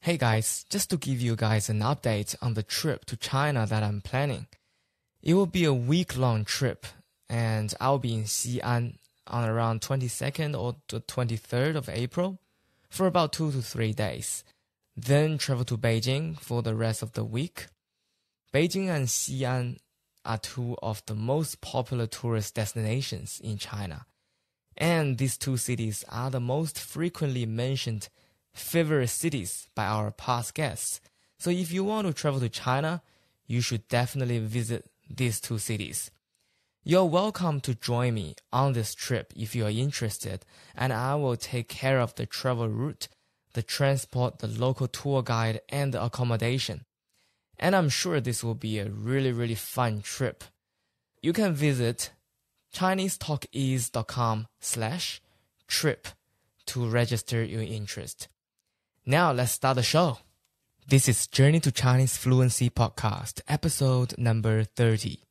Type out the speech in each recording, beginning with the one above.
Hey guys, just to give you guys an update on the trip to China that I'm planning. It will be a week-long trip, and I'll be in Xi'an on around 22nd or the 23rd of April for about 2 to 3 days. Then travel to Beijing for the rest of the week. Beijing and Xi'an are two of the most popular tourist destinations in China. And these two cities are the most frequently mentioned favorite cities by our past guests. So if you want to travel to China, you should definitely visit these two cities. You're welcome to join me on this trip if you are interested, and I will take care of the travel route, the transport, the local tour guide, and the accommodation. And I'm sure this will be a really fun trip. You can visit ChineseTalkEase.com/trip to register your interest. Now let's start the show. This is Journey to Chinese Fluency podcast, episode number 30.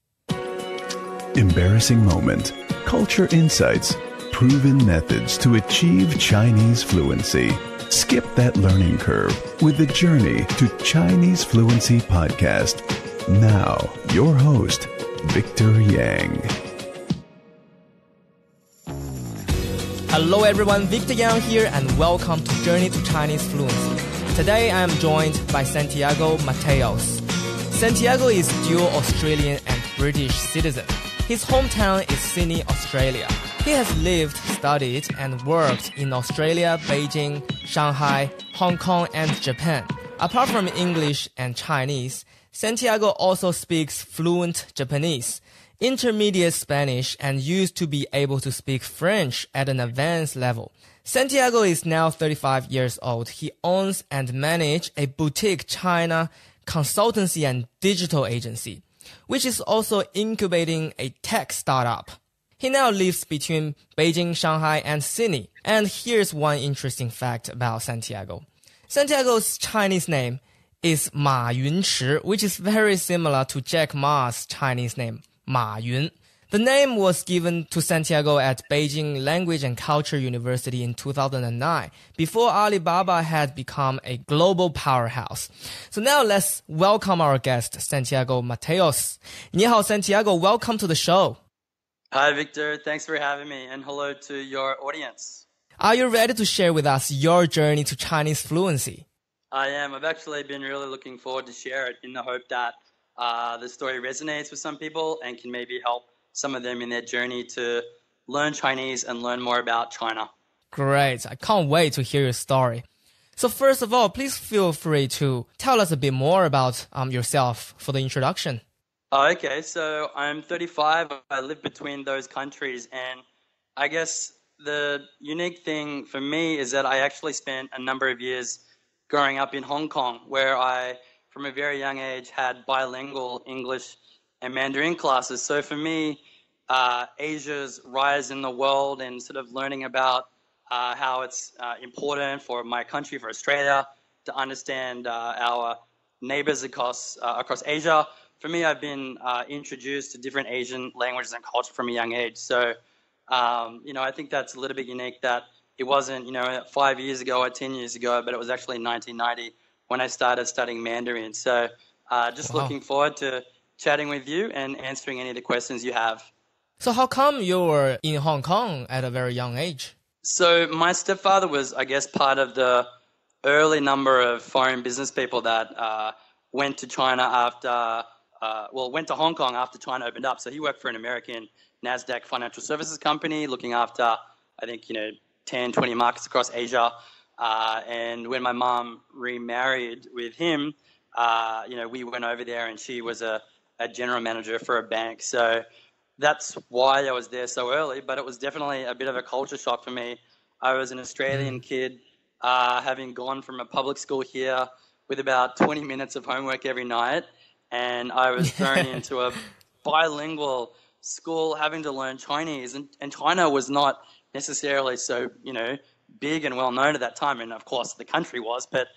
Embarrassing moment, culture insights, proven methods to achieve Chinese fluency. Skip that learning curve with the Journey to Chinese Fluency podcast. Now, your host, Victor Yang. Hello everyone, Victor Yang here and welcome to Journey to Chinese Fluency. Today I am joined by Santiago Mateos. Santiago is dual Australian and British citizen. His hometown is Sydney, Australia. He has lived, studied and worked in Australia, Beijing, Shanghai, Hong Kong and Japan. Apart from English and Chinese, Santiago also speaks fluent Japanese, intermediate Spanish, and used to be able to speak French at an advanced level. Santiago is now 35 years old. He owns and manages a boutique China consultancy and digital agency, which is also incubating a tech startup. He now lives between Beijing, Shanghai, and Sydney. And here's one interesting fact about Santiago. Santiago's Chinese name is Ma Yunchi, which is very similar to Jack Ma's Chinese name, Ma Yun. The name was given to Santiago at Beijing Language and Culture University in 2009, before Alibaba had become a global powerhouse. So now let's welcome our guest, Santiago Mateos. 你好, Santiago, welcome to the show. Hi, Victor. Thanks for having me, and hello to your audience. Are you ready to share with us your journey to Chinese fluency? I am. I've actually been really looking forward to share it in the hope that the story resonates with some people and can maybe help some of them in their journey to learn Chinese and learn more about China. Great. I can't wait to hear your story. So first of all, please feel free to tell us a bit more about yourself for the introduction. Okay, so I'm 35. I live between those countries, and I guess the unique thing for me is that I actually spent a number of years growing up in Hong Kong, where I, from a very young age, had bilingual English and Mandarin classes. So for me, Asia's rise in the world and sort of learning about how it's important for my country, for Australia, to understand our neighbors across Asia. For me, I've been introduced to different Asian languages and culture from a young age. So, I think that's a little bit unique that it wasn't, 5 years ago or 10 years ago, but it was actually 1990 when I started studying Mandarin. So just looking forward to chatting with you and answering any of the questions you have. So how come you were in Hong Kong at a very young age? So my stepfather was, I guess, part of the early number of foreign business people that went to China went to Hong Kong after China opened up. So he worked for an American NASDAQ financial services company looking after, I think, 10, 20 markets across Asia. And when my mom remarried with him, we went over there and she was a general manager for a bank. So that's why I was there so early, but it was definitely a bit of a culture shock for me. I was an Australian kid, having gone from a public school here with about 20 minutes of homework every night, and I was thrown into a bilingual school having to learn Chinese, and China was not necessarily so, big and well known at that time, and of course the country was, but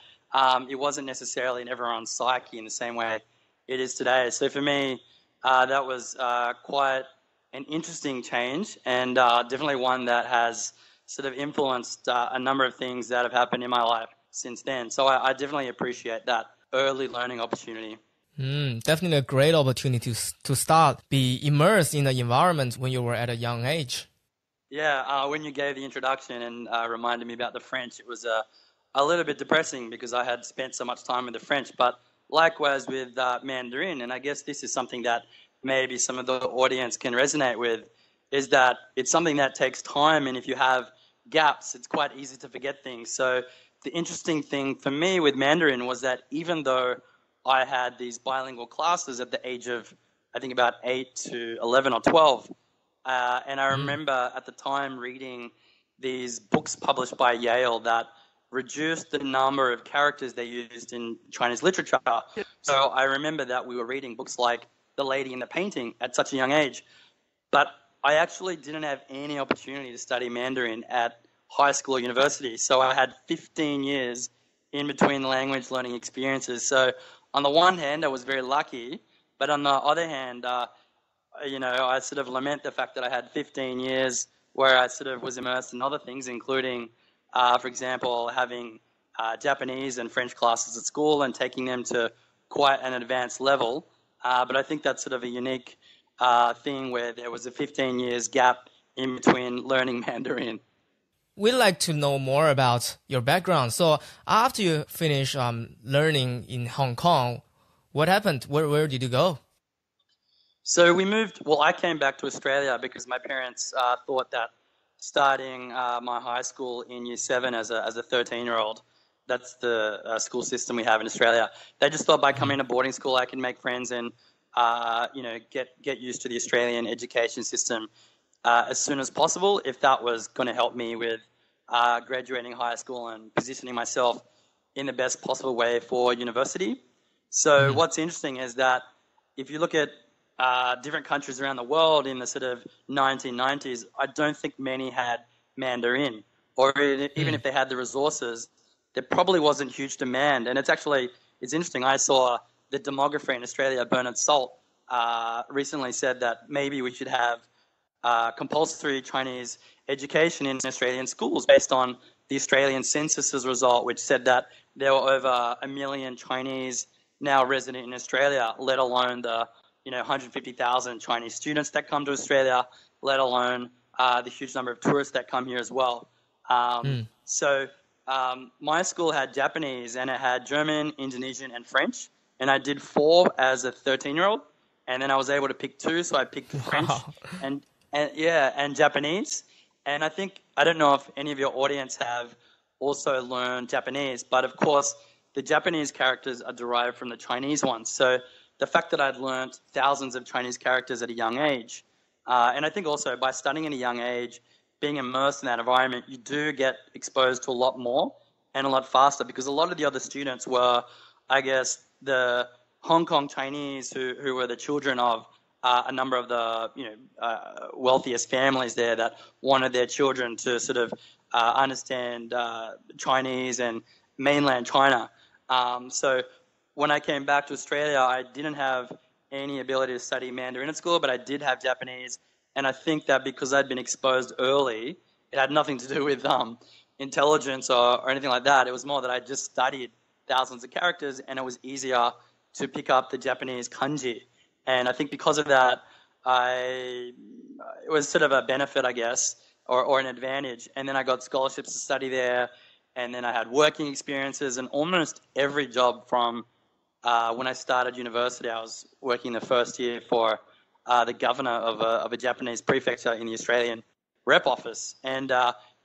it wasn't necessarily in everyone's psyche in the same way it is today. So for me, that was quite an interesting change, and definitely one that has sort of influenced a number of things that have happened in my life. since then. So I definitely appreciate that early learning opportunity. Definitely a great opportunity to start, be immersed in the environment when you were at a young age. Yeah, when you gave the introduction and reminded me about the French, it was a little bit depressing because I had spent so much time with the French. But likewise with Mandarin, and I guess this is something that maybe some of the audience can resonate with, is that it's something that takes time, and if you have gaps, it's quite easy to forget things. So the interesting thing for me with Mandarin was that even though I had these bilingual classes at the age of, I think, about 8 to 11 or 12, and I remember at the time reading these books published by Yale that reduced the number of characters they used in Chinese literature. So I remember that we were reading books like The Lady in the Painting at such a young age. But I actually didn't have any opportunity to study Mandarin at high school or university. So I had 15 years in between language learning experiences. So on the one hand, I was very lucky. But on the other hand, I sort of lament the fact that I had 15 years where I sort of was immersed in other things, including, for example, having Japanese and French classes at school and taking them to quite an advanced level. But I think that's sort of a unique thing where there was a 15 years gap in between learning Mandarin. We'd like to know more about your background. So after you finish learning in Hong Kong, what happened? Where did you go? So I came back to Australia because my parents thought that starting my high school in year 7 as a 13-year-old, that's the school system we have in Australia. They just thought by coming to boarding school I could make friends and get used to the Australian education system as soon as possible, if that was going to help me with graduating high school and positioning myself in the best possible way for university. So what's interesting is that if you look at different countries around the world in the sort of 1990s, I don't think many had Mandarin, or even if they had the resources, there probably wasn't huge demand. And it's interesting. I saw the demographer in Australia, Bernard Salt, recently said that maybe we should have compulsory Chinese education in Australian schools based on the Australian census's result, which said that there were over 1 million Chinese now resident in Australia, let alone the 150,000 Chinese students that come to Australia, let alone the huge number of tourists that come here as well. So my school had Japanese, and it had German, Indonesian, and French. And I did 4 as a 13-year-old, and then I was able to pick 2. So I picked French and Japanese. And I don't know if any of your audience have also learned Japanese, but of course the Japanese characters are derived from the Chinese ones. So the fact that I'd learned thousands of Chinese characters at a young age, and I think also by studying at a young age, being immersed in that environment, you do get exposed to a lot more and a lot faster, because a lot of the other students were, I guess, the Hong Kong Chinese who were the children of a number of the wealthiest families there that wanted their children to sort of understand Chinese and mainland China. So when I came back to Australia, I didn't have any ability to study Mandarin at school, but I did have Japanese. And I think that because I'd been exposed early, it had nothing to do with intelligence or anything like that. It was more that I just studied thousands of characters, and it was easier to pick up the Japanese kanji. And I think because of that, it was sort of a benefit, I guess, or an advantage. And then I got scholarships to study there, and then I had working experiences, and almost every job from when I started university, I was working the first year for the governor of a Japanese prefecture in the Australian rep office. And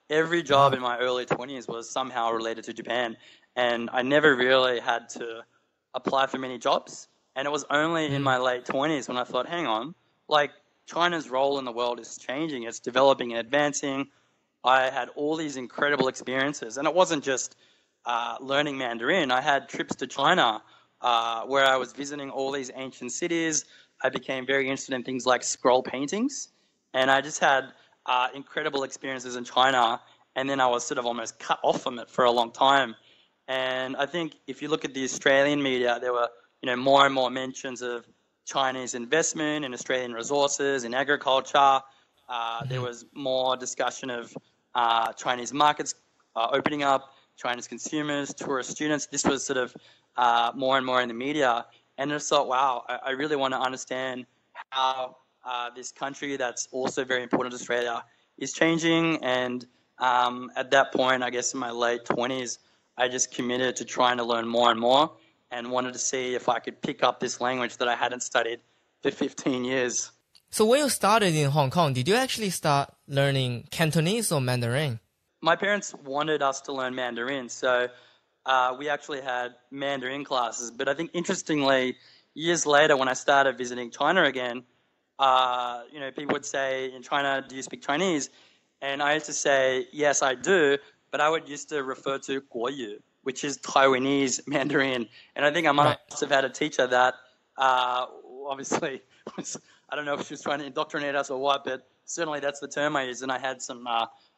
every job in my early 20s was somehow related to Japan. And I never really had to apply for many jobs. And it was only in my late 20s when I thought, hang on, China's role in the world is changing. It's developing and advancing. I had all these incredible experiences. And it wasn't just learning Mandarin. I had trips to China where I was visiting all these ancient cities. I became very interested in things like scroll paintings. And I just had incredible experiences in China. And then I was sort of almost cut off from it for a long time. And I think if you look at the Australian media, there were more and more mentions of Chinese investment in Australian resources, in agriculture. There was more discussion of Chinese markets opening up. China's consumers, tourist students. This was sort of more and more in the media. And I just thought, wow, I really want to understand how this country that's also very important to Australia is changing. And at that point, I guess in my late 20s, I just committed to trying to learn more and more and wanted to see if I could pick up this language that I hadn't studied for 15 years. So when you started in Hong Kong, did you actually start learning Cantonese or Mandarin? My parents wanted us to learn Mandarin, so we actually had Mandarin classes. But I think interestingly, years later when I started visiting China again, people would say, in China, do you speak Chinese? And I used to say, yes, I do, but I would used to refer to Guoyu, which is Taiwanese Mandarin. And I think I must have had a teacher that obviously was, I don't know if she was trying to indoctrinate us or what, but certainly that's the term I use. And I had some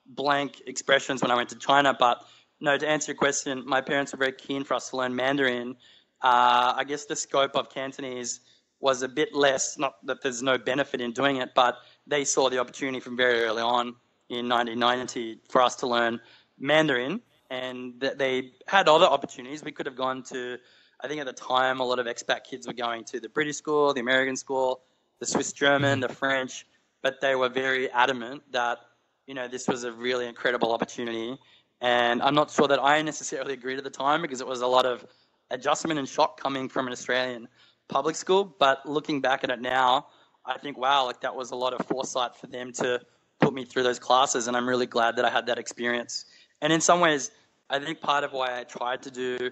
blank expressions when I went to China. But no, to answer your question, my parents were very keen for us to learn Mandarin. I guess the scope of Cantonese was a bit less, not that there's no benefit in doing it, but they saw the opportunity from very early on in 1990 for us to learn Mandarin, and they had other opportunities. We could have gone to, I think at the time, a lot of expat kids were going to the British school, the American school, the Swiss German, the French, but they were very adamant that, this was a really incredible opportunity. And I'm not sure that I necessarily agreed at the time because it was a lot of adjustment and shock coming from an Australian public school. But looking back at it now, I think, wow, like that was a lot of foresight for them to put me through those classes. And I'm really glad that I had that experience. And in some ways, I think part of why I tried to do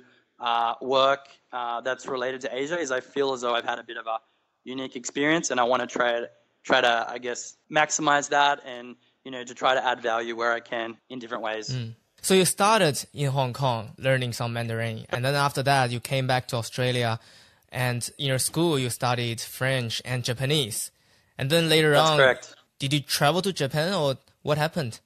work that's related to Asia is I feel as though I've had a bit of a unique experience, and I want to try to, I guess, maximize that and, to try to add value where I can in different ways. So you started in Hong Kong learning some Mandarin, and then after that you came back to Australia, and in your school you studied French and Japanese. And then later That's on, correct. Did you travel to Japan or what happened?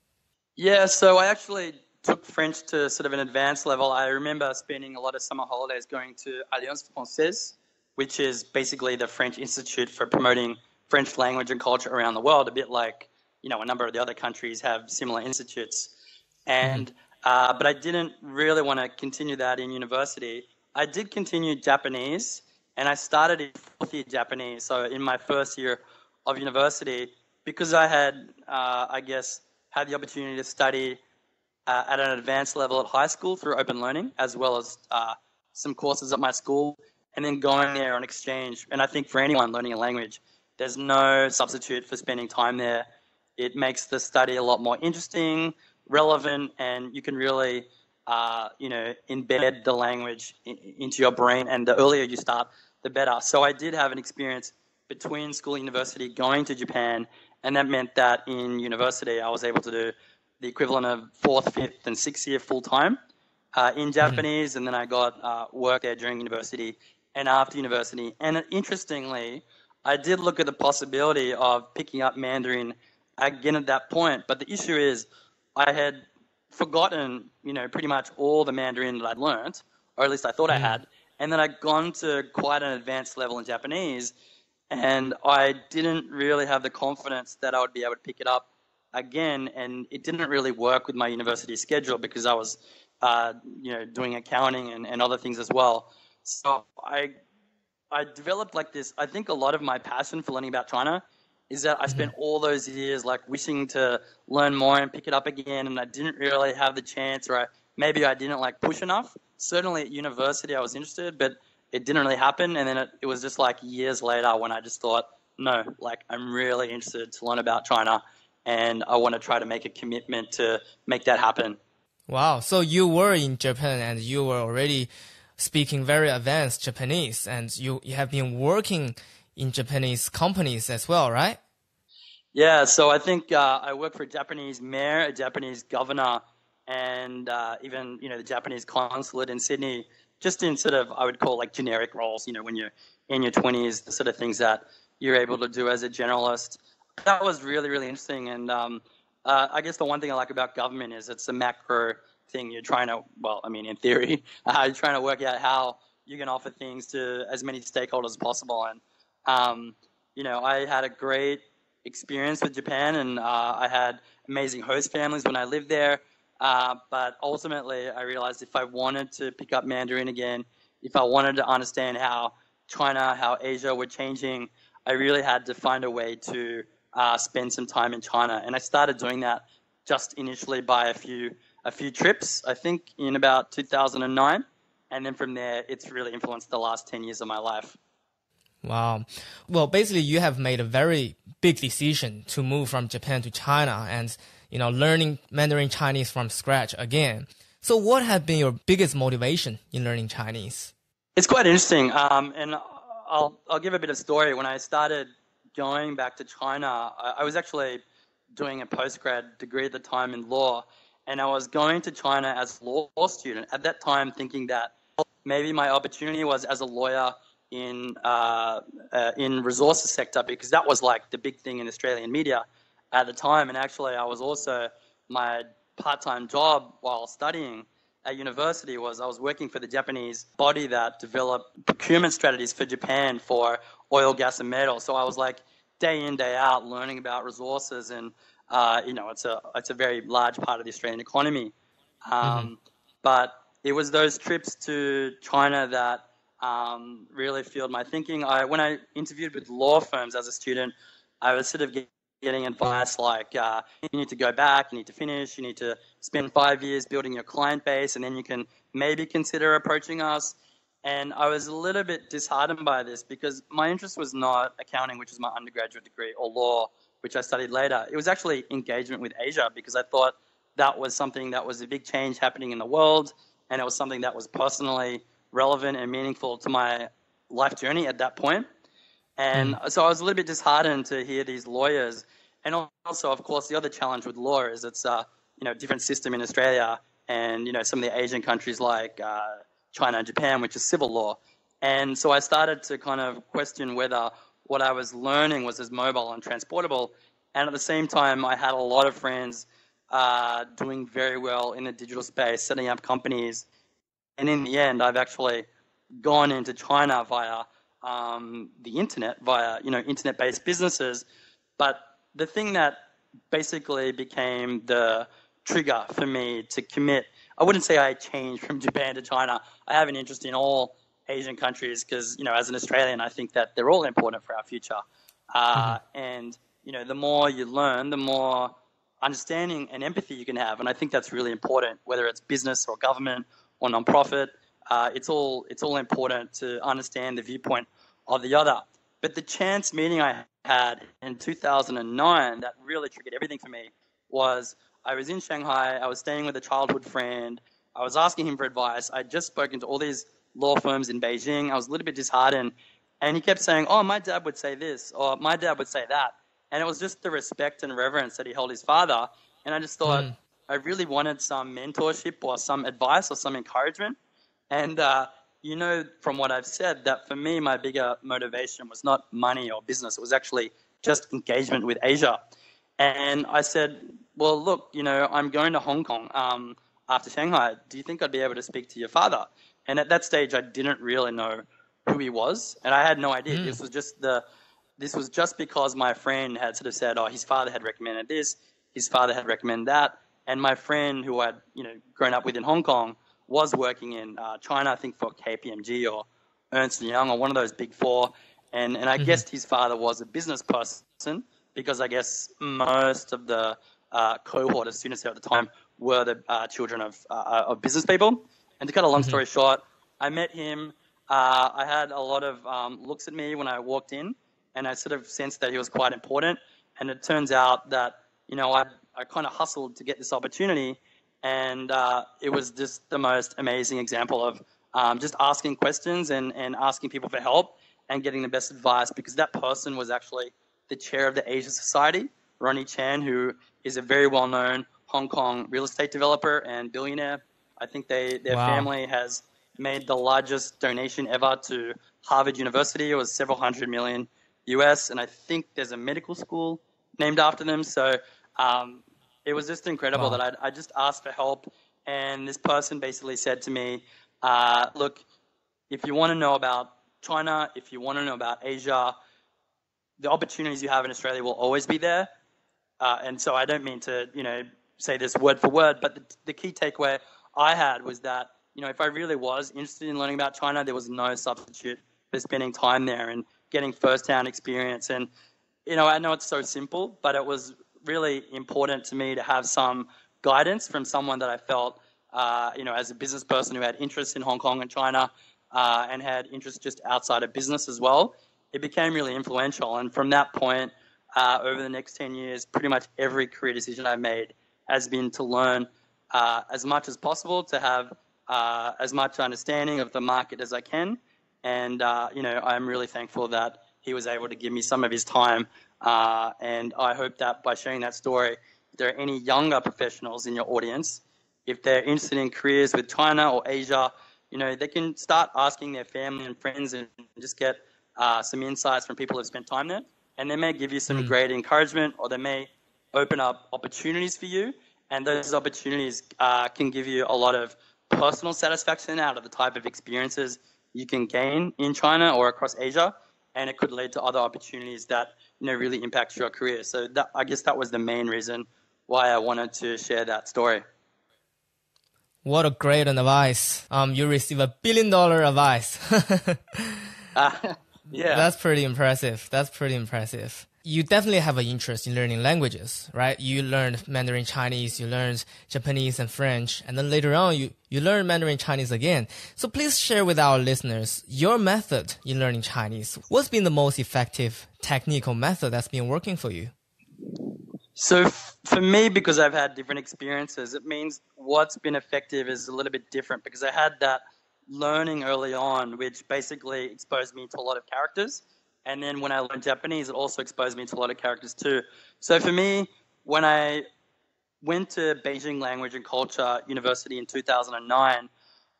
Yeah, so I actually took French to sort of an advanced level. I remember spending a lot of summer holidays going to Alliance Française, which is basically the French Institute for promoting French language and culture around the world, a bit like, a number of the other countries have similar institutes. And but I didn't really want to continue that in university. I did continue Japanese, and I started in fourth year Japanese. So in my first year of university, because I had, had the opportunity to study at an advanced level at high school through open learning, as well as some courses at my school, and then going there on exchange. And I think for anyone learning a language, there's no substitute for spending time there. It makes the study a lot more interesting, relevant, and you can really, embed the language into your brain. And the earlier you start, the better. So I did have an experience between school and university going to Japan, and that meant that in university I was able to do the equivalent of fourth, fifth, and sixth year full-time in Japanese, and then I got work there during university and after university. And interestingly, I did look at the possibility of picking up Mandarin again at that point, but the issue is I had forgotten, pretty much all the Mandarin that I'd learnt, or at least I thought I had, and then I'd gone to quite an advanced level in Japanese, and I didn't really have the confidence that I would be able to pick it up again, and it didn't really work with my university schedule because I was, doing accounting and other things as well. So I developed like this. I think a lot of my passion for learning about China is that I spent all those years like wishing to learn more and pick it up again, and I didn't really have the chance, or maybe I didn't like push enough. Certainly at university I was interested, but it didn't really happen. And then it was just like years later when I just thought, no, like I'm really interested to learn about China, and I want to try to make a commitment to make that happen. Wow. So you were in Japan and you were already speaking very advanced Japanese, and you have been working in Japanese companies as well, right? Yeah, so I think I worked for a Japanese mayor, a Japanese governor, and even, the Japanese consulate in Sydney, just in sort of, I would call like generic roles, when you're in your 20s, the sort of things that you're able to do as a generalist. That was really, really interesting. And I guess the one thing I like about government is it's a macro thing. You're trying to, in theory, you're trying to work out how you can offer things to as many stakeholders as possible. And, I had a great experience with Japan, and I had amazing host families when I lived there. But ultimately, I realized if I wanted to pick up Mandarin again, if I wanted to understand how China, how Asia were changing, I really had to find a way to spend some time in China. And I started doing that just initially by a few trips, I think in about 2009. And then from there, it's really influenced the last 10 years of my life. Wow. Well, basically, you have made a very big decision to move from Japan to China and, learning Mandarin Chinese from scratch again. So what has been your biggest motivation in learning Chinese? It's quite interesting. And I'll give a bit of story. When I started going back to China, I was actually doing a postgrad degree at the time in law, and I was going to China as a law student at that time, thinking that maybe my opportunity was as a lawyer in resources sector, because that was like the big thing in Australian media at the time. And actually, I was also, my part-time job while studying at university was I was working for the Japanese body that developed procurement strategies for Japan for oil, gas, and metal. So I was like day in, day out learning about resources, and it's a very large part of the Australian economy. But it was those trips to China that really fueled my thinking. When I interviewed with law firms as a student, I was sort of getting advice like, you need to go back, you need to finish, you need to spend 5 years building your client base, and then you can maybe consider approaching us. And I was a little bit disheartened by this because my interest was not accounting, which is my undergraduate degree, or law, which I studied later. It was actually engagement with Asia, because I thought that was something that was a big change happening in the world, and it was something that was personally relevant and meaningful to my life journey at that point. And so I was a little bit disheartened to hear these lawyers. And also, of course, the other challenge with law is it's a different system in Australia and some of the Asian countries like China and Japan, which is civil law. And so I started to kind of question whether what I was learning was as mobile and transportable. And at the same time, I had a lot of friends doing very well in the digital space, setting up companies. And in the end, I've actually gone into China via the internet, via internet-based businesses. But the thing that basically became the trigger for me to commit, I wouldn't say I changed from Japan to China. I have an interest in all Asian countries because, as an Australian, I think that they're all important for our future. And, the more you learn, the more understanding and empathy you can have. And I think that's really important, whether it's business or government or nonprofit. It's all important to understand the viewpoint of the other. But the chance meeting I had in 2009 that really triggered everything for me was I was in Shanghai. I was staying with a childhood friend. I was asking him for advice. I'd just spoken to all these law firms in Beijing. I was a little bit disheartened. And he kept saying, oh, my dad would say this, or my dad would say that. And it was just the respect and reverence that he held his father. And I just thought I really wanted some mentorship or some advice or some encouragement. And, from what I've said, that for me, my bigger motivation was not money or business. It was actually just engagement with Asia. And I said, well, look, I'm going to Hong Kong after Shanghai. Do you think I'd be able to speak to your father? And at that stage, I didn't really know who he was. And I had no idea. This was just because my friend had sort of said, oh, his father had recommended this, his father had recommended that. And my friend who I'd, grown up with in Hong Kong was working in China, I think for KPMG or Ernst & Young or one of those big four. And I guessed his father was a business person because I guess most of the cohort of students there at the time were the children of business people. And to cut a long story short, I met him. I had a lot of looks at me when I walked in, and I sort of sensed that he was quite important. And it turns out that, I kind of hustled to get this opportunity. And it was just the most amazing example of just asking questions and asking people for help and getting the best advice, because that person was actually the chair of the Asia Society, Ronnie Chan, who is a very well-known Hong Kong real estate developer and billionaire. I think their family has made the largest donation ever to Harvard University. It was several $100 million US, and I think there's a medical school named after them. So it was just incredible that I just asked for help, and this person basically said to me, look, if you want to know about China, if you want to know about Asia, the opportunities you have in Australia will always be there. And so I don't mean to, say this word for word, but the key takeaway I had was that, if I really was interested in learning about China, there was no substitute for spending time there and getting first-hand experience. And, I know it's so simple, but it was really important to me to have some guidance from someone that I felt, as a business person who had interest in Hong Kong and China and had interest just outside of business as well. It became really influential. And from that point, over the next 10 years, pretty much every career decision I've made has been to learn as much as possible, to have as much understanding of the market as I can. And, I'm really thankful that he was able to give me some of his time. And I hope that by sharing that story, if there are any younger professionals in your audience, if they're interested in careers with China or Asia, they can start asking their family and friends and just get some insights from people who've spent time there. And they may give you some great encouragement, or they may open up opportunities for you. And those opportunities can give you a lot of personal satisfaction out of the type of experiences you can gain in China or across Asia. And it could lead to other opportunities that, really impact your career. So I guess that was the main reason why I wanted to share that story. What a great advice. You receive $1 billion advice. Yeah. That's pretty impressive. You definitely have an interest in learning languages, right? You learned Mandarin Chinese, you learned Japanese and French, and then later on you learned Mandarin Chinese again. So please share with our listeners your method in learning Chinese. What's been the most effective technical method that's been working for you? So for me, because I've had different experiences, it means what's been effective is a little bit different, because I had that learning early on, which basically exposed me to a lot of characters. And then when I learned Japanese, it also exposed me to a lot of characters too. So for me, when I went to Beijing Language and Culture University in 2009,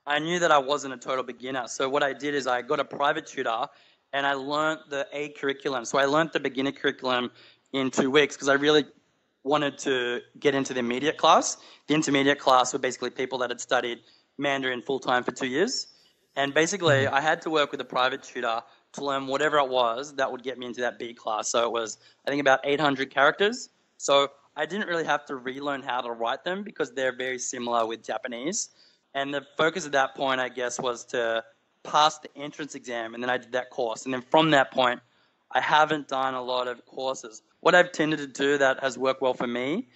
I knew that I wasn't a total beginner. So what I did is I got a private tutor and I learned the A curriculum. So I learned the beginner curriculum in 2 weeks because I really wanted to get into the immediate class. The intermediate class were basically people that had studied Mandarin full-time for 2 years. And basically, I had to work with a private tutor to learn whatever it was that would get me into that B class. So it was, I think, about 800 characters. So I didn't really have to relearn how to write them because they're very similar with Japanese. And the focus at that point, I guess, was to pass the entrance exam, and then I did that course. And then from that point, I haven't done a lot of courses. What I've tended to do that has worked well for me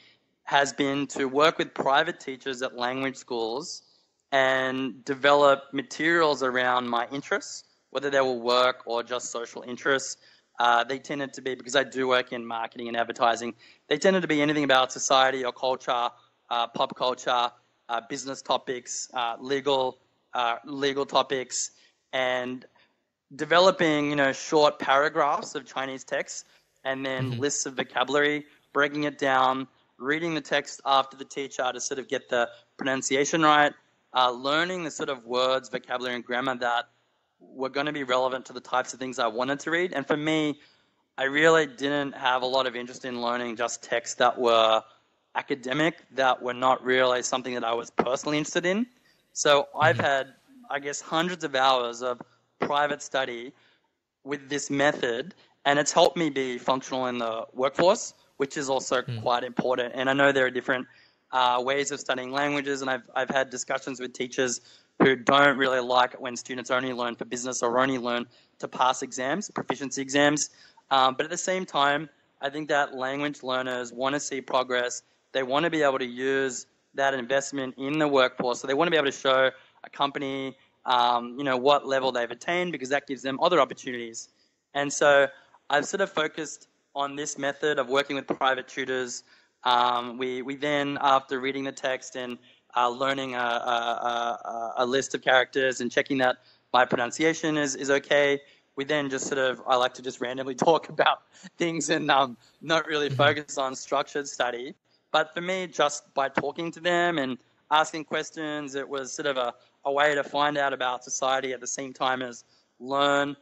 has been to work with private teachers at language schools and develop materials around my interests, whether they were work or just social interests. They tended to be, because I do work in marketing and advertising, they tended to be anything about society or culture, pop culture, business topics, legal topics, and developing, short paragraphs of Chinese text and then lists of vocabulary, breaking it down, reading the text after the teacher to sort of get the pronunciation right, learning the sort of words, vocabulary, and grammar that were going to be relevant to the types of things I wanted to read. And for me, I really didn't have a lot of interest in learning just texts that were academic, that were not really something that I was personally interested in. So I've had, I guess, hundreds of hours of private study with this method, and it's helped me be functional in the workforce, which is also quite important. And I know there are different ways of studying languages, and I've had discussions with teachers who don't really like it when students only learn for business or only learn to pass exams, proficiency exams. But at the same time, I think that language learners want to see progress. They want to be able to use that investment in the workforce. So they want to be able to show a company, what level they've attained, because that gives them other opportunities. And so I've sort of focused on this method of working with private tutors. We then, after reading the text and learning a list of characters and checking that my pronunciation is okay, we then just I like to just randomly talk about things and not really focus on structured study. But for me, just by talking to them and asking questions, it was sort of a way to find out about society at the same time as learn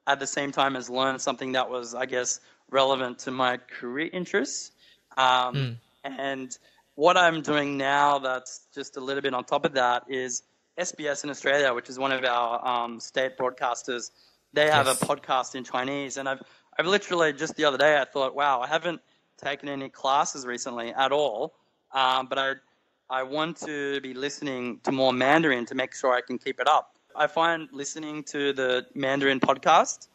something that was, I guess, relevant to my career interests. And what I'm doing now that's just a little bit on top of that is SBS in Australia, which is one of our state broadcasters. They have a podcast in Chinese, and I've literally just the other day I thought, wow, I haven't taken any classes recently at all, but I want to be listening to more Mandarin to make sure I can keep it up. I find listening to the Mandarin podcast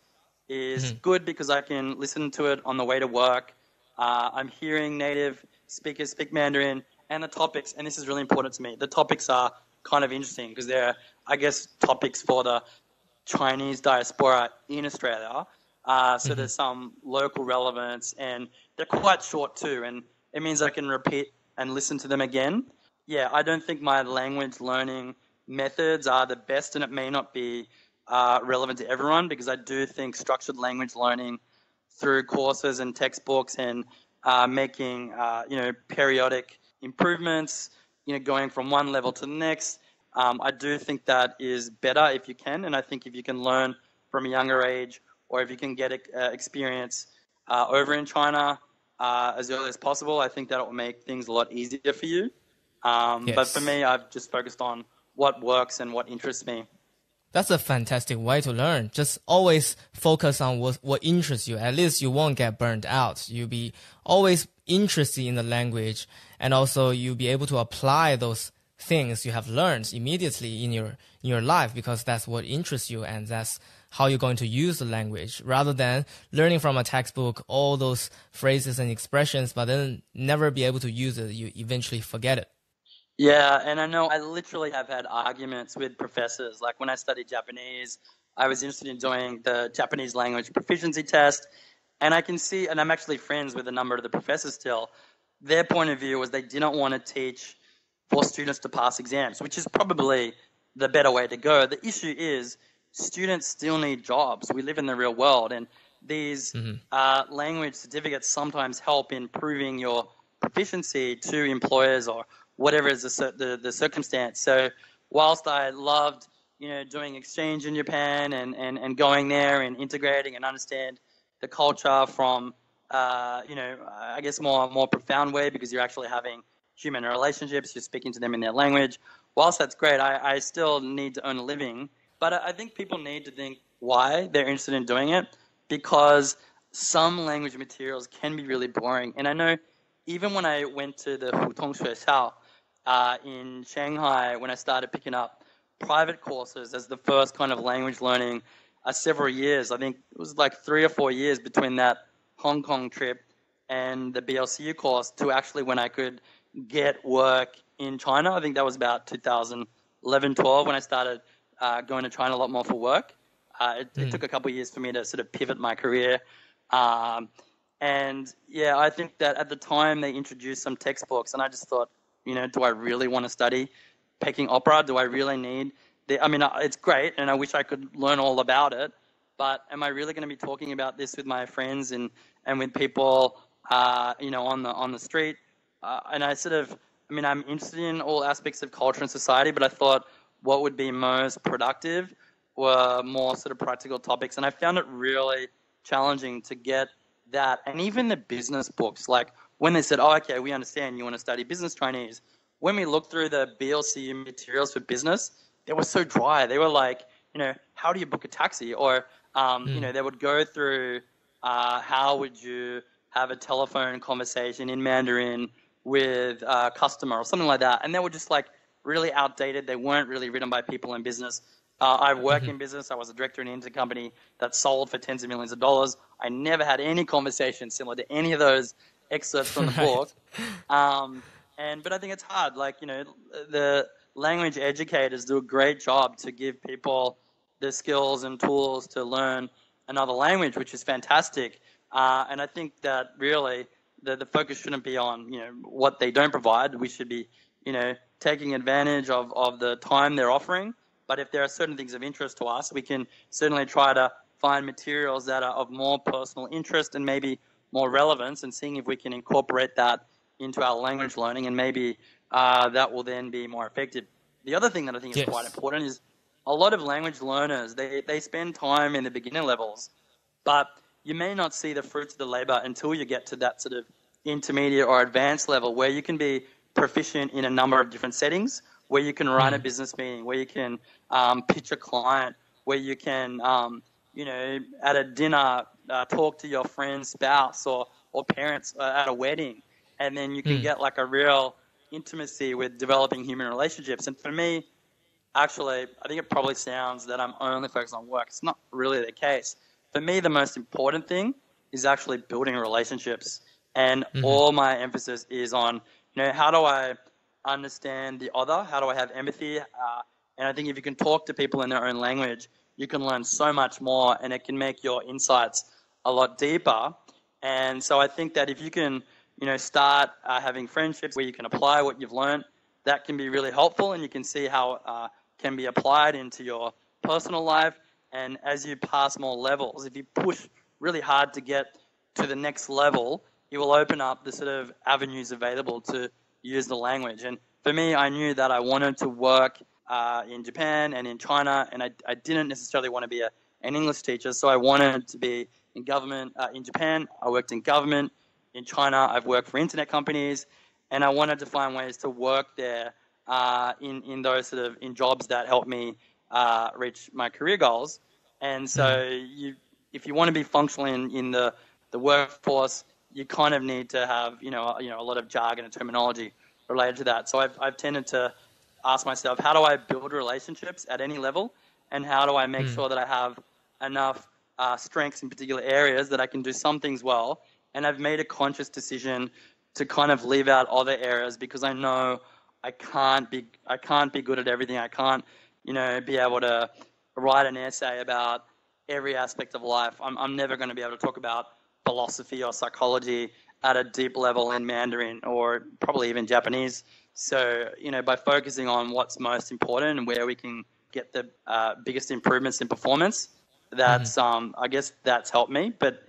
is good because I can listen to it on the way to work. I'm hearing native speakers speak Mandarin, and the topics, and this is really important to me, the topics are kind of interesting because they're, I guess, topics for the Chinese diaspora in Australia. So there's some local relevance, and they're quite short too, and it means I can repeat and listen to them again. Yeah, I don't think my language learning methods are the best, and it may not be relevant to everyone, because I do think structured language learning through courses and textbooks and making periodic improvements, going from one level to the next, I do think that is better if you can. And I think if you can learn from a younger age, or if you can get experience over in China as early as possible, I think that will make things a lot easier for you. But for me, I've just focused on what works and what interests me. That's a fantastic way to learn. Just always focus on what interests you. At least you won't get burned out. You'll be always interested in the language, and also you'll be able to apply those things you have learned immediately in your life, because that's what interests you, and that's how you're going to use the language, rather than learning from a textbook all those phrases and expressions, but then never be able to use it. You eventually forget it. Yeah, and I know I literally have had arguments with professors. Like when I studied Japanese, I was interested in doing the Japanese language proficiency test, and I can see, and I'm actually friends with a number of the professors still, their point of view was they didn't want to teach for students to pass exams, which is probably the better way to go. The issue is students still need jobs. We live in the real world, and these language certificates sometimes help in proving your proficiency to employers or whatever is the circumstance. So whilst I loved, doing exchange in Japan and going there and integrating and understand the culture from, I guess more profound way, because you're actually having human relationships, you're speaking to them in their language. Whilst that's great, I still need to earn a living. But I think people need to think why they're interested in doing it, because some language materials can be really boring. And I know even when I went to the Hutong Xuexiao in Shanghai, when I started picking up private courses as the first kind of language learning, several years, I think it was like 3 or 4 years between that Hong Kong trip and the BLCU course to actually when I could get work in China. I think that was about 2011, 12 when I started going to China a lot more for work. It took a couple of years for me to sort of pivot my career. And yeah, I think that at the time they introduced some textbooks, and I just thought, do I really want to study Peking opera? Do I really need it's great, and I wish I could learn all about it, but am I really going to be talking about this with my friends and with people, on the street? And I'm interested in all aspects of culture and society, but I thought what would be most productive were more sort of practical topics. And I found it really challenging to get that. And even the business books, like when they said, okay, we understand you want to study business Chinese. When we looked through the BLCU materials for business, they were so dry. They were like, how do you book a taxi? Or, they would go through how would you have a telephone conversation in Mandarin with a customer or something like that. And they were just like really outdated. They weren't really written by people in business. I work in business. I was a director in an intercompany that sold for tens of millions of dollars. I never had any conversation similar to any of those excerpts from the book. But I think it's hard. Like, the language educators do a great job to give people the skills and tools to learn another language, which is fantastic. And I think that really the focus shouldn't be on, what they don't provide. We should be, taking advantage of the time they're offering. But if there are certain things of interest to us, we can certainly try to find materials that are of more personal interest and maybe more relevance, and seeing if we can incorporate that into our language learning, and maybe that will then be more effective. The other thing that I think is quite important is a lot of language learners, they spend time in the beginner levels, but you may not see the fruits of the labor until you get to that sort of intermediate or advanced level where you can be proficient in a number of different settings, where you can run a business meeting, where you can pitch a client, where you can, at a dinner, talk to your friend's spouse or parents at a wedding. And then you can get like a real intimacy with developing human relationships. And for me, actually, I think it probably sounds that I'm only focused on work. It's not really the case. For me, the most important thing is actually building relationships. And all my emphasis is on, how do I understand the other? How do I have empathy? And I think if you can talk to people in their own language, you can learn so much more, and it can make your insights a lot deeper. And so I think that if you can, start having friendships where you can apply what you've learned, that can be really helpful, and you can see how it can be applied into your personal life. And as you pass more levels, if you push really hard to get to the next level, it will open up the sort of avenues available to use the language. And for me, I knew that I wanted to work in Japan and in China, and I didn't necessarily want to be an English teacher, so I wanted to be in government. In Japan, I worked in government. In China, I've worked for internet companies, and I wanted to find ways to work there in those sort of in jobs that help me reach my career goals. And so if you want to be functional in the workforce, you kind of need to have a lot of jargon and terminology related to that. So I've tended to ask myself, how do I build relationships at any level, and how do I make sure that I have enough strengths in particular areas that I can do some things well. And I've made a conscious decision to kind of leave out other areas because I know I can't be good at everything. I can't, be able to write an essay about every aspect of life. I'm never going to be able to talk about philosophy or psychology at a deep level in Mandarin or probably even Japanese. So, by focusing on what's most important and where we can get the biggest improvements in performance, that's I guess that's helped me. But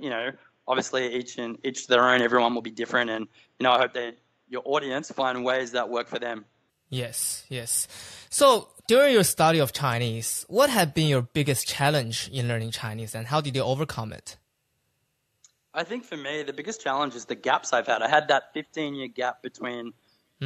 obviously each their own. Everyone will be different, and I hope that your audience find ways that work for them. Yes. So during your study of Chinese, what have been your biggest challenge in learning Chinese, and how did you overcome it? I think for me, the biggest challenge is the gaps I've had. I had that 15-year gap between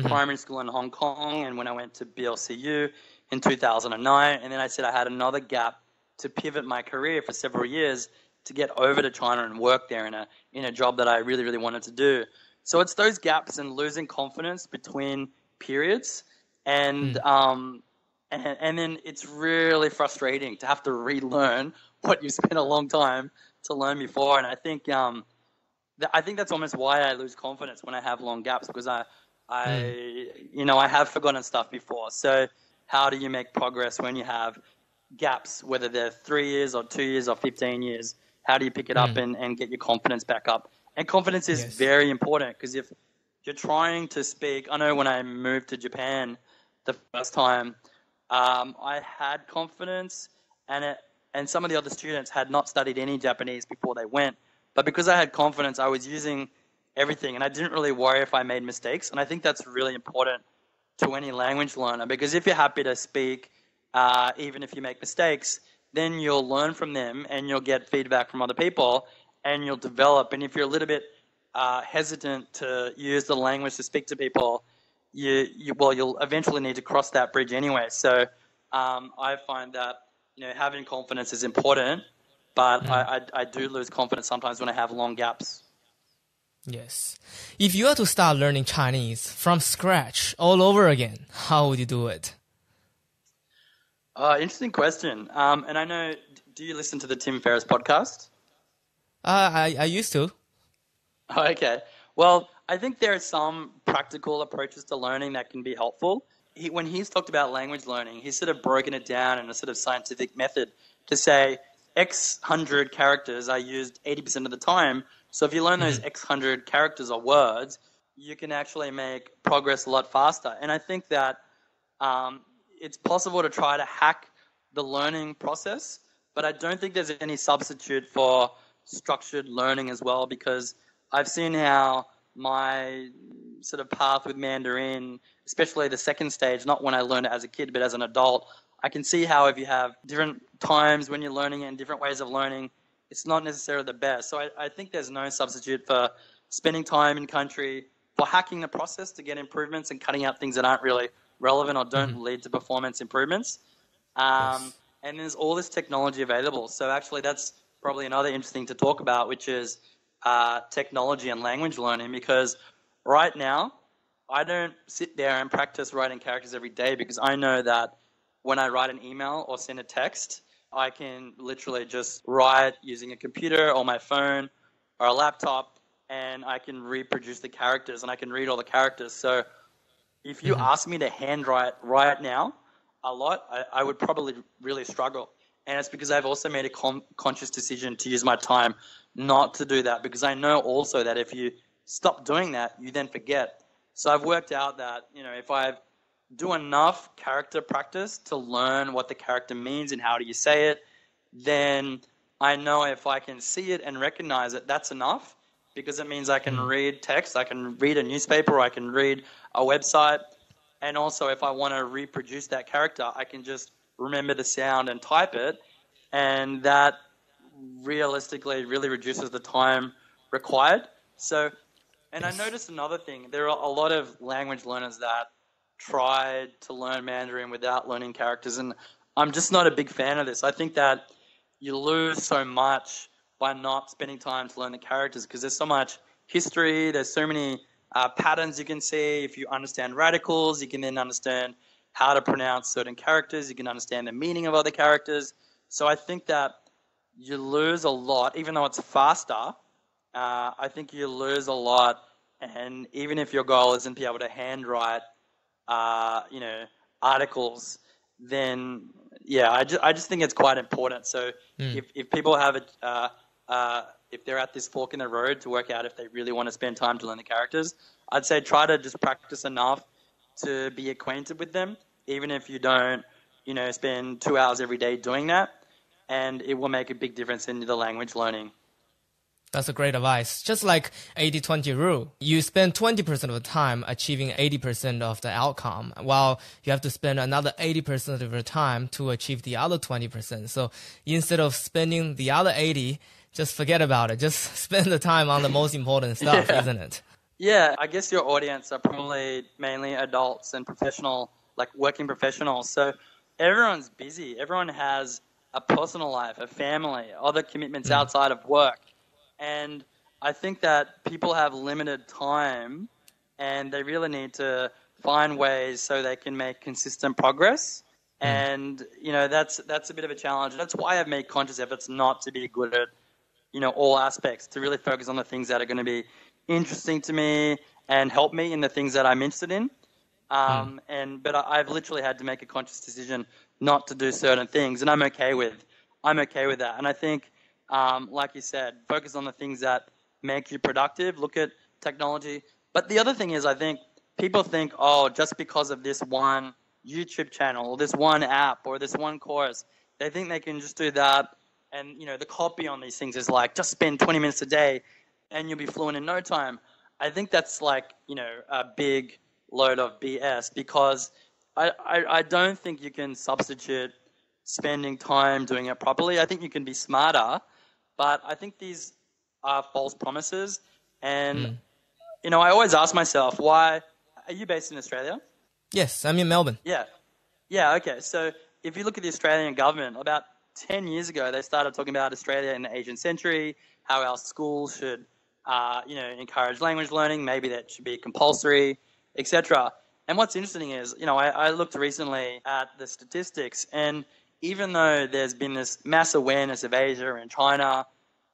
primary school in Hong Kong and when I went to BLCU in 2009. And then I said I had another gap to pivot my career for several years to get over to China and work there in a job that I really, really wanted to do. So it's those gaps and losing confidence between periods. And then it's really frustrating to have to relearn what you spent a long time to learn before. And I think that's almost why I lose confidence when I have long gaps, because I have forgotten stuff before. So how do you make progress when you have gaps, whether they're 3 years or 2 years or 15 years? How do you pick it up and get your confidence back up? And confidence is very important, because if you're trying to speak, I know when I moved to Japan the first time, I had confidence, and some of the other students had not studied any Japanese before they went. But because I had confidence, I was using everything, and I didn't really worry if I made mistakes. And I think that's really important to any language learner, because if you're happy to speak, even if you make mistakes, then you'll learn from them and you'll get feedback from other people and you'll develop. And if you're a little bit hesitant to use the language to speak to people, you'll eventually need to cross that bridge anyway. So I find that having confidence is important, but I do lose confidence sometimes when I have long gaps. Yes. If you were to start learning Chinese from scratch all over again, how would you do it? Interesting question. And I know, do you listen to the Tim Ferriss podcast? I used to. Oh, okay. Well, I think there are some practical approaches to learning that can be helpful. When he's talked about language learning, he's sort of broken it down in a sort of scientific method to say X hundred characters are used 80% of the time. So if you learn those X hundred characters or words, you can actually make progress a lot faster. And I think that it's possible to try to hack the learning process, but I don't think there's any substitute for structured learning as well, because I've seen how my sort of path with Mandarin, especially the second stage, not when I learned it as a kid, but as an adult, I can see how if you have different times when you're learning and different ways of learning, it's not necessarily the best. So I think there's no substitute for spending time in country, for hacking the process to get improvements and cutting out things that aren't really relevant or don't lead to performance improvements. And there's all this technology available. So actually that's probably another interesting to talk about, which is technology and language learning, because right now I don't sit there and practice writing characters every day because I know that when I write an email or send a text, I can literally just write using a computer or my phone or a laptop, and I can reproduce the characters and I can read all the characters. So if you ask me to handwrite right now a lot, I would probably really struggle. And it's because I've also made a conscious decision to use my time not to do that, because I know also that if you stop doing that, you then forget. So I've worked out that, if I do enough character practice to learn what the character means and how do you say it, then I know if I can see it and recognize it, that's enough, because it means I can read text, I can read a newspaper, or I can read a website. And also if I want to reproduce that character, I can just remember the sound and type it. And that realistically really reduces the time required. So, and I noticed another thing. There are a lot of language learners that tried to learn Mandarin without learning characters. And I'm just not a big fan of this. I think that you lose so much by not spending time to learn the characters, because there's so much history, there's so many patterns you can see. If you understand radicals, you can then understand how to pronounce certain characters, you can understand the meaning of other characters. So I think that you lose a lot, even though it's faster. I think you lose a lot, and even if your goal isn't to be able to handwrite, articles, then I just think it's quite important. So if people have if they're at this fork in the road to work out if they really want to spend time to learn the characters, I'd say try to just practice enough to be acquainted with them, even if you don't, spend 2 hours every day doing that, and it will make a big difference in the language learning. That's a great advice. Just like 80-20 rule, you spend 20% of the time achieving 80% of the outcome, while you have to spend another 80% of your time to achieve the other 20%. So instead of spending the other 80, just forget about it. Just spend the time on the most important stuff, isn't it? Yeah, I guess your audience are probably mainly adults and working professionals. So everyone's busy. Everyone has a personal life, a family, other commitments outside of work. And I think that people have limited time, and they really need to find ways so they can make consistent progress. And, that's a bit of a challenge. That's why I've made conscious efforts not to be good at, all aspects, to really focus on the things that are going to be interesting to me and help me in the things that I'm interested in. But I've literally had to make a conscious decision not to do certain things, and I'm okay with that. And I think, like you said, focus on the things that make you productive. Look at technology. But the other thing is, I think people think, just because of this one YouTube channel or this one app or this one course, they think they can just do that. And, the copy on these things is like, just spend 20 minutes a day and you'll be fluent in no time. I think that's a big load of BS, because I don't think you can substitute spending time doing it properly. I think you can be smarter, but I think these are false promises. And, I always ask myself, why are you based in Australia? Yes, I'm in Melbourne. Yeah. Yeah, okay. So if you look at the Australian government, about 10 years ago, they started talking about Australia in the Asian century, how our schools should, encourage language learning, maybe that should be compulsory, etc. And what's interesting is, I looked recently at the statistics, and even though there's been this mass awareness of Asia and China,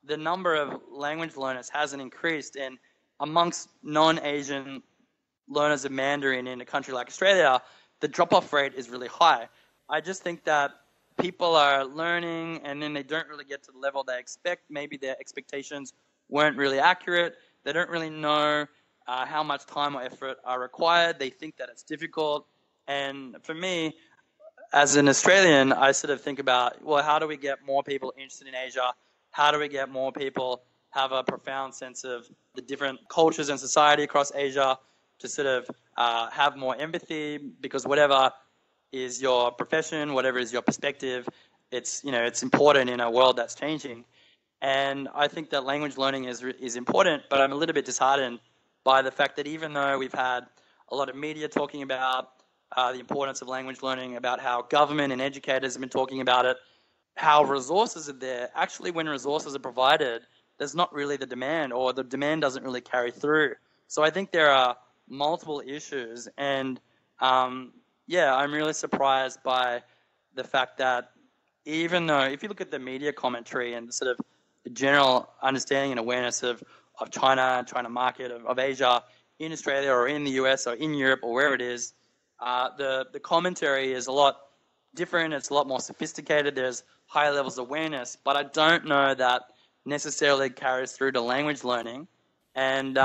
the number of language learners hasn't increased. And amongst non-Asian learners of Mandarin in a country like Australia, the drop-off rate is really high. I just think that people are learning and then they don't really get to the level they expect. Maybe their expectations weren't really accurate. They don't really know how much time or effort are required. They think that it's difficult. And for me, as an Australian, I sort of think about, well, how do we get more people interested in Asia? How do we get more people have a profound sense of the different cultures and society across Asia, to sort of have more empathy? Because whatever is your profession, whatever is your perspective, it's important in a world that's changing. And I think that language learning is important, but I'm a little bit disheartened by the fact that even though we've had a lot of media talking about the importance of language learning, about how government and educators have been talking about it, how resources are there, actually when resources are provided, there's not really the demand, or the demand doesn't really carry through. So I think there are multiple issues. And yeah, I'm really surprised by the fact that even though if you look at the media commentary and sort of the general understanding and awareness of China, China market, of Asia in Australia or in the US or in Europe or wherever it is, the commentary is a lot different. It's a lot more sophisticated. There's higher levels of awareness, but I don't know that necessarily carries through to language learning. And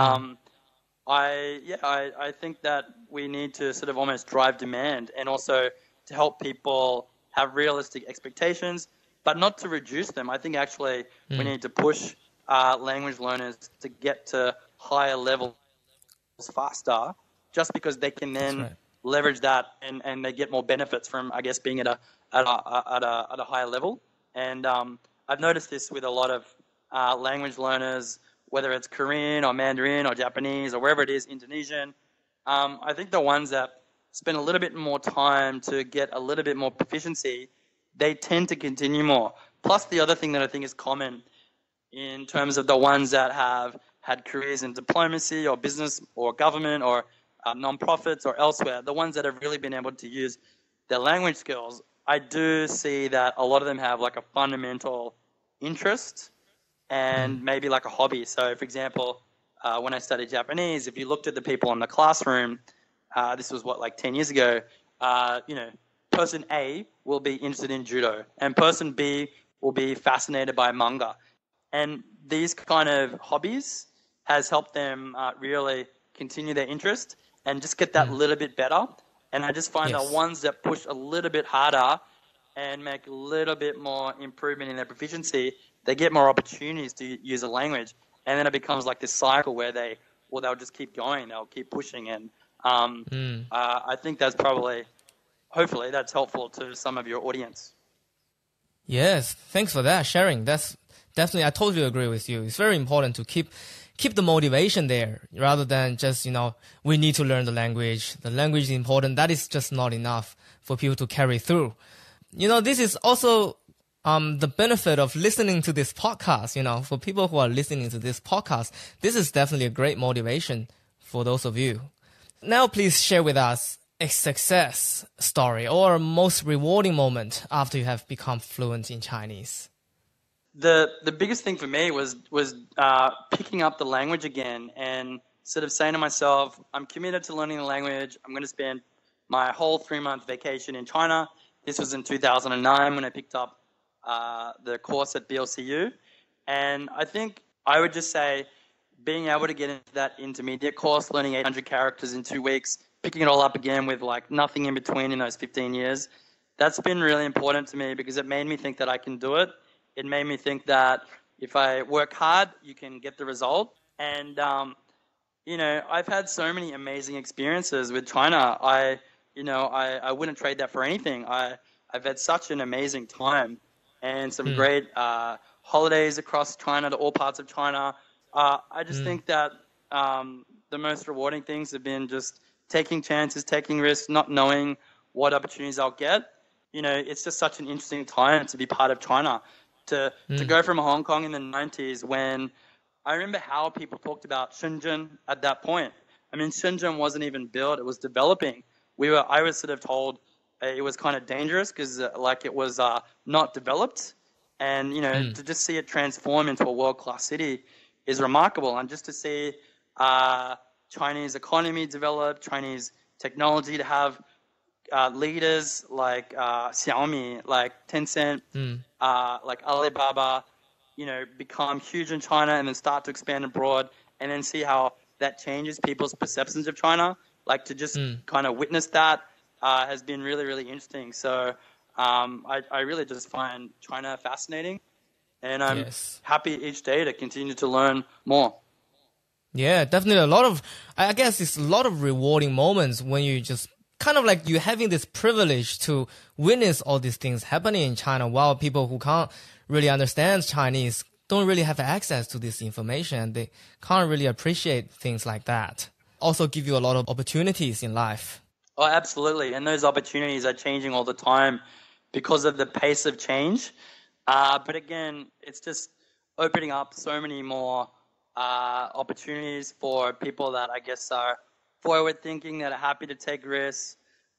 I think that we need to sort of almost drive demand and also to help people have realistic expectations, but not to reduce them. I think actually we need to push language learners to get to higher levels faster, just because they can then leverage that and they get more benefits from, I guess, being at a higher level. And I've noticed this with a lot of language learners, whether it's Korean or Mandarin or Japanese or wherever it is, Indonesian. I think the ones that spend a little bit more time to get a little bit more proficiency, they tend to continue more. Plus, the other thing that I think is common in terms of the ones that have had careers in diplomacy or business or government or non-profits or elsewhere, the ones that have really been able to use their language skills, I do see that a lot of them have like a fundamental interest and maybe like a hobby. So, for example, when I studied Japanese, if you looked at the people in the classroom, this was like 10 years ago, person A will be interested in judo and person B will be fascinated by manga. And these kind of hobbies has helped them really continue their interest and just get that little bit better. And I just find that ones that push a little bit harder and make a little bit more improvement in their proficiency, they get more opportunities to use a language. And then it becomes like this cycle where they'll just keep going, they'll keep pushing. And I think that's hopefully that's helpful to some of your audience. Yes, thanks for that sharing. That's definitely, I totally agree with you. It's very important to keep the motivation there rather than just, we need to learn the language. The language is important. That is just not enough for people to carry through. This is also the benefit of listening to this podcast. For people who are listening to this podcast, this is definitely a great motivation for those of you. Now, please share with us a success story or most rewarding moment after you have become fluent in Chinese. The biggest thing for me was picking up the language again and sort of saying to myself, I'm committed to learning the language. I'm going to spend my whole 3-month vacation in China. This was in 2009 when I picked up the course at BLCU. And I think I would just say being able to get into that intermediate course, learning 800 characters in 2 weeks, picking it all up again with like nothing in between in those 15 years, that's been really important to me because it made me think that I can do it. It made me think that if I work hard, you can get the result. And, I've had so many amazing experiences with China. I wouldn't trade that for anything. I've had such an amazing time and some great holidays across China to all parts of China. I just think that the most rewarding things have been just taking chances, taking risks, not knowing what opportunities I'll get. It's just such an interesting time to be part of China. To go from Hong Kong in the 90s when I remember how people talked about Shenzhen at that point. I mean, Shenzhen wasn't even built. It was developing. I was sort of told it was kind of dangerous because it was not developed. And, to just see it transform into a world-class city is remarkable. And just to see Chinese economy develop, Chinese technology, to have leaders like Xiaomi, like Tencent, like Alibaba, become huge in China and then start to expand abroad, and then see how that changes people's perceptions of China. Like to just kind of witness that has been really, really interesting. So I really just find China fascinating, and I'm happy each day to continue to learn more. Yeah, definitely I guess it's a lot of rewarding moments when you just kind of like you're having this privilege to witness all these things happening in China while people who can't really understand Chinese don't really have access to this information. They can't really appreciate things like that. Also give you a lot of opportunities in life. Oh, absolutely. And those opportunities are changing all the time because of the pace of change. But again, it's just opening up so many more opportunities for people that I guess are forward thinking, that are happy to take risks.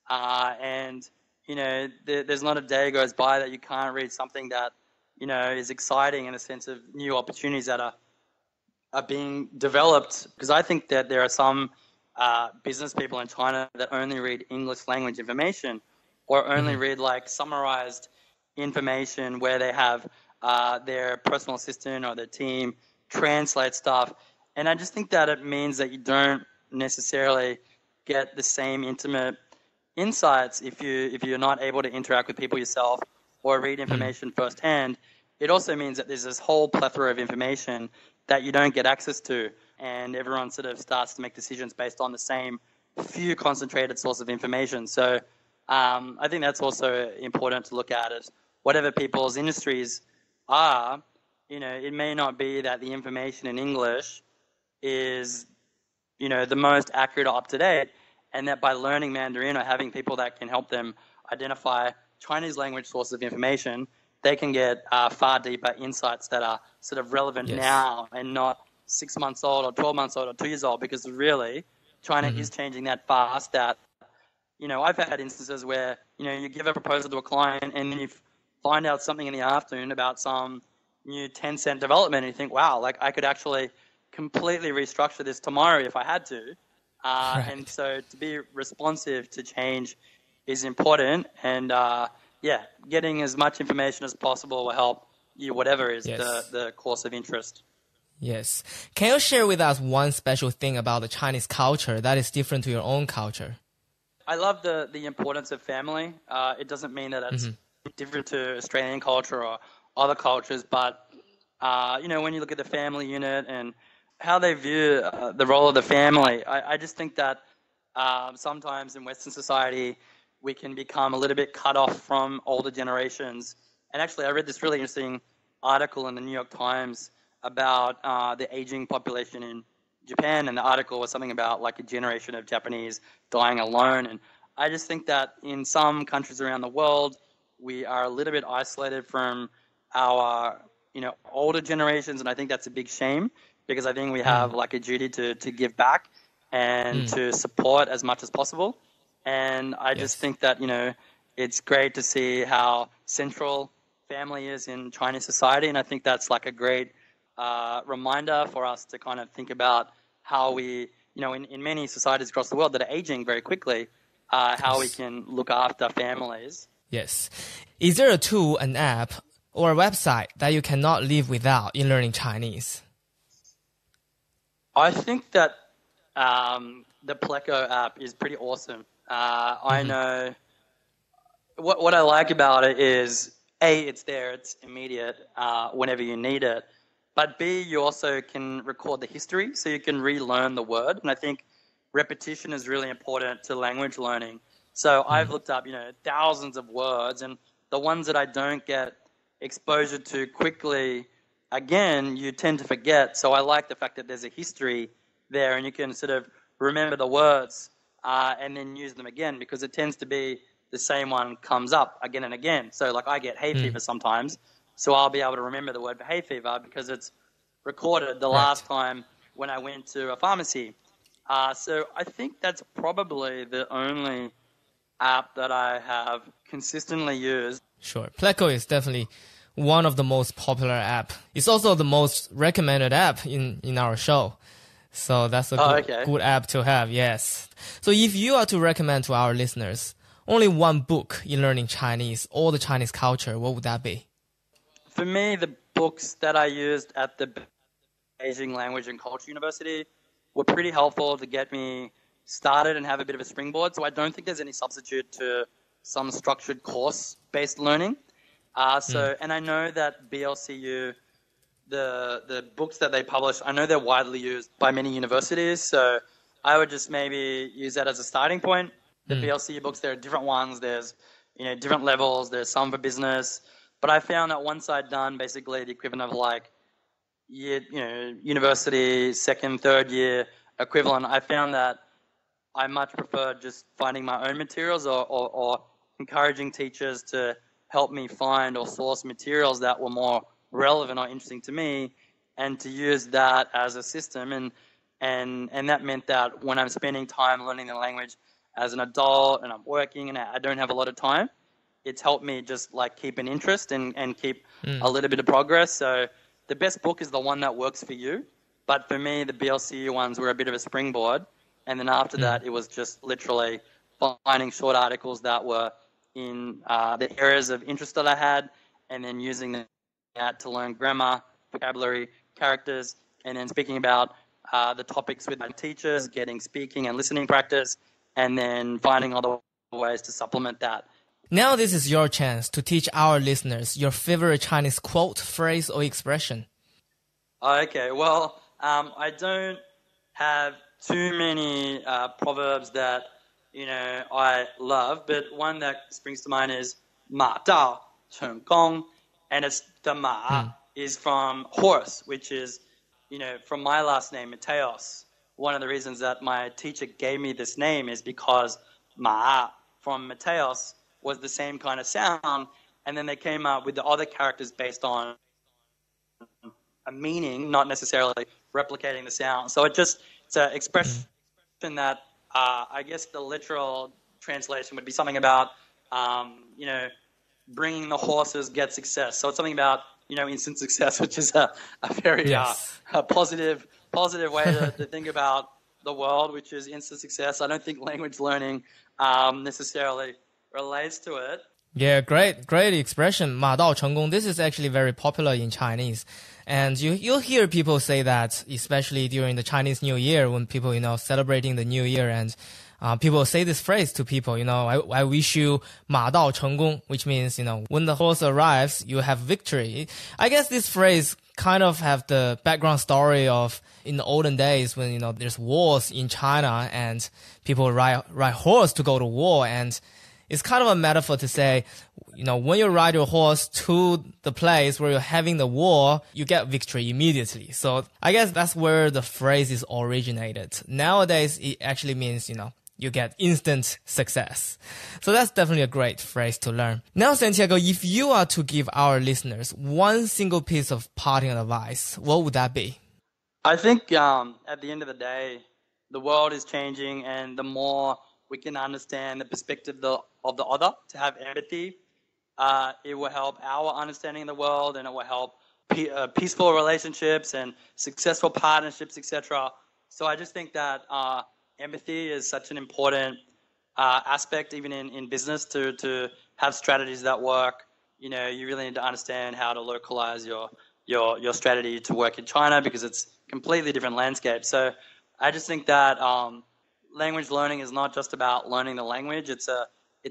And, there's not a day goes by that you can't read something that, is exciting in a sense of new opportunities that are being developed. Because I think that there are some business people in China that only read English language information, or only read like summarized information where they have their personal assistant or their team translate stuff. And I just think that it means that you don't necessarily get the same intimate insights if you're not able to interact with people yourself or read information firsthand. It also means that there's this whole plethora of information that you don't get access to, and everyone sort of starts to make decisions based on the same few concentrated source of information. So I think that's also important to look at, as whatever people's industries are, it may not be that the information in English is, the most accurate or up to date, and that by learning Mandarin or having people that can help them identify Chinese language sources of information, they can get far deeper insights that are sort of relevant now and not 6 months old or 12 months old or 2 years old, because really China is changing that fast that, I've had instances where, you give a proposal to a client and then you find out something in the afternoon about some new 10-cent development and you think, wow, like I could actually completely restructure this tomorrow if I had to. And so to be responsive to change is important. And getting as much information as possible will help you, whatever is the course of interest. Yes. Can you share with us one special thing about the Chinese culture that is different to your own culture? I love the importance of family. It doesn't mean that it's different to Australian culture or other cultures, but, when you look at the family unit and how they view the role of the family, I just think that sometimes in Western society, we can become a little bit cut off from older generations. And actually, I read this really interesting article in the New York Times about the aging population in Japan, and the article was something about like a generation of Japanese dying alone. And I just think that in some countries around the world, we are a little bit isolated from our, older generations, and I think that's a big shame, because I think we have like a duty to give back and to support as much as possible. And I just think that, it's great to see how central family is in Chinese society, and I think that's like a great reminder for us to kind of think about how we, in many societies across the world that are aging very quickly, how we can look after families. Yes. Is there a tool, an app, or a website that you cannot live without in learning Chinese? I think that the Pleco app is pretty awesome. I know what I like about it is, A, it's there, it's immediate whenever you need it. But B, you also can record the history, so you can relearn the word. And I think repetition is really important to language learning. So I've looked up, thousands of words, and the ones that I don't get exposure to quickly, again, you tend to forget. So I like the fact that there's a history there, and you can sort of remember the words and then use them again, because it tends to be the same one comes up again and again. So like I get hay fever sometimes, so I'll be able to remember the word for hay fever because it's recorded the last time when I went to a pharmacy. So I think that's probably the only app that I have consistently used. Sure. Pleco is definitely one of the most popular app. It's also the most recommended app in our show. So that's a good app to have, yes. So if you are to recommend to our listeners only one book in learning Chinese or the Chinese culture, what would that be? For me, the books that I used at the Beijing Language and Culture University were pretty helpful to get me started and have a bit of a springboard. So I don't think there's any substitute to some structured course-based learning. And I know that BLCU, the books that they publish, I know they're widely used by many universities. So I would just maybe use that as a starting point. The BLCU books, there are different ones. There's, different levels. There's some for business. But I found that once I'd done basically the equivalent of like university, second, third year equivalent, I found that I much preferred just finding my own materials or encouraging teachers to help me find or source materials that were more relevant or interesting to me, and to use that as a system. And that meant that when I'm spending time learning the language as an adult and I'm working and I don't have a lot of time, it's helped me just like keep an interest and keep a little bit of progress. So the best book is the one that works for you. But for me, the BLCU ones were a bit of a springboard. And then after that, it was just literally finding short articles that were in the areas of interest that I had, and then using that to learn grammar, vocabulary, characters, and then speaking about the topics with my teachers, getting speaking and listening practice, and then finding other ways to supplement that. Now this is your chance to teach our listeners your favorite Chinese quote, phrase, or expression. Okay, well, I don't have too many proverbs that I love, but one that springs to mind is "Ma Dao Cheng Gong," and it's the "Ma" is from horse, which is from my last name, Mateos. One of the reasons that my teacher gave me this name is because "Ma" from Mateos was the same kind of sound, and then they came up with the other characters based on a meaning, not necessarily replicating the sound. So it's an expression that I guess the literal translation would be something about bringing the horses get success. So it's something about instant success, which is a very positive way to think about the world, which is instant success. I don't think language learning necessarily relates to it. Yeah, great expression, 马到成功. This is actually very popular in Chinese. And you'll hear people say that, especially during the Chinese New Year, when people, celebrating the New Year, and people say this phrase to people, I wish you 马到成功, which means, when the horse arrives, you have victory. I guess this phrase kind of have the background story of in the olden days when, there's wars in China and people ride horse to go to war, and it's kind of a metaphor to say, when you ride your horse to the place where you're having the war, you get victory immediately. So I guess that's where the phrase is originated. Nowadays, it actually means, you get instant success. So that's definitely a great phrase to learn. Now, Santiago, if you are to give our listeners one single piece of parting advice, what would that be? I think at the end of the day, the world is changing, and the more we can understand the perspective of the other, to have empathy, it will help our understanding of the world, and it will help peaceful relationships and successful partnerships, etc. So I just think that empathy is such an important aspect, even in business, to have strategies that work. You really need to understand how to localize your strategy to work in China, because it's completely different landscape. So I just think that language learning is not just about learning the language. It's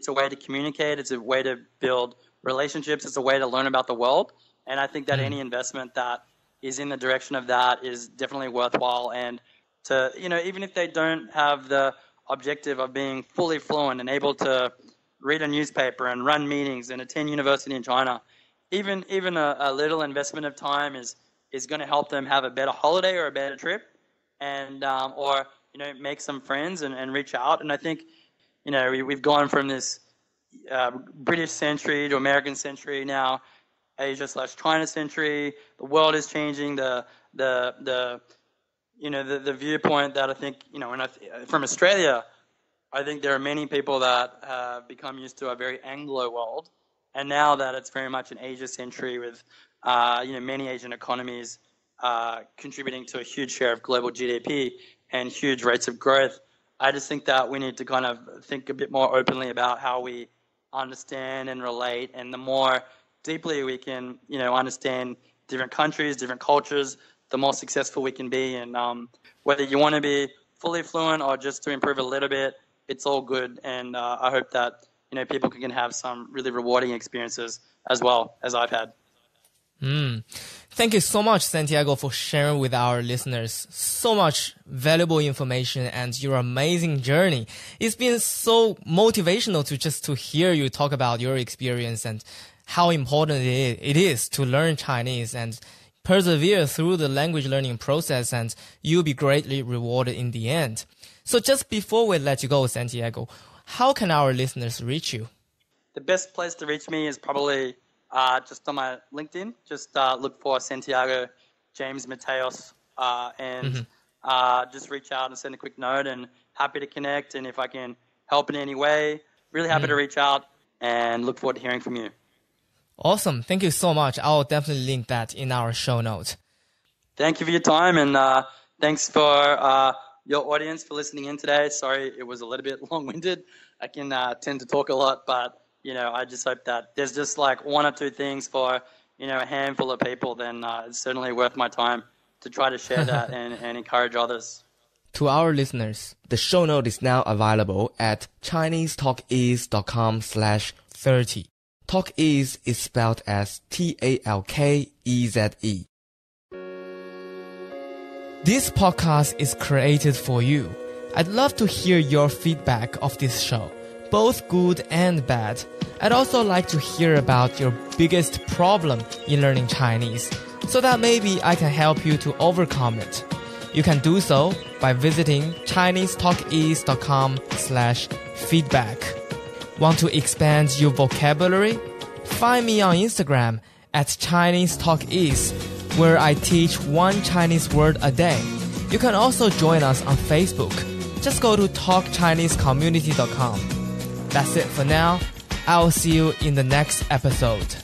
a way to communicate. It's a way to build relationships. It's a way to learn about the world. And I think that any investment that is in the direction of that is definitely worthwhile. And to, even if they don't have the objective of being fully fluent and able to read a newspaper and run meetings and attend university in China, even a little investment of time is going to help them have a better holiday or a better trip, and or make some friends and reach out. And I think we've gone from this British century to American century, now Asia/China century. The world is changing. The viewpoint that I think from Australia, I think there are many people that have become used to a very Anglo world, and now that it's very much an Asia century with many Asian economies contributing to a huge share of global GDP and huge rates of growth, I just think that we need to kind of think a bit more openly about how we understand and relate, and the more deeply we can, understand different countries, different cultures, the more successful we can be. And whether you want to be fully fluent or just to improve a little bit, it's all good. And I hope that people can have some really rewarding experiences as well as I've had. Thank you so much, Santiago, for sharing with our listeners so much valuable information and your amazing journey. It's been so motivational to hear you talk about your experience and how important it is to learn Chinese and persevere through the language learning process, and you'll be greatly rewarded in the end. So just before we let you go, Santiago, how can our listeners reach you? The best place to reach me is probably just on my LinkedIn. Just look for Santiago James Mateos, and just reach out and send a quick note, and happy to connect. And if I can help in any way, really happy to reach out and look forward to hearing from you. Awesome. Thank you so much. I'll definitely link that in our show notes. Thank you for your time, and thanks for your audience for listening in today. Sorry it was a little bit long-winded. I can tend to talk a lot, but I just hope that there's just like one or two things for a handful of people. Then it's certainly worth my time to try to share that and encourage others. To our listeners, the show note is now available at ChineseTalkEase.com/30. TalkEase is spelled as TALKEZE. This podcast is created for you. I'd love to hear your feedback of this show, both good and bad. I'd also like to hear about your biggest problem in learning Chinese, so that maybe I can help you to overcome it. You can do so by visiting ChineseTalkEase.com/feedback. Want to expand your vocabulary? Find me on Instagram at Chinese Talk Ease, where I teach one Chinese word a day. You can also join us on Facebook. Just go to talkchinesecommunity.com. That's it for now. I'll see you in the next episode.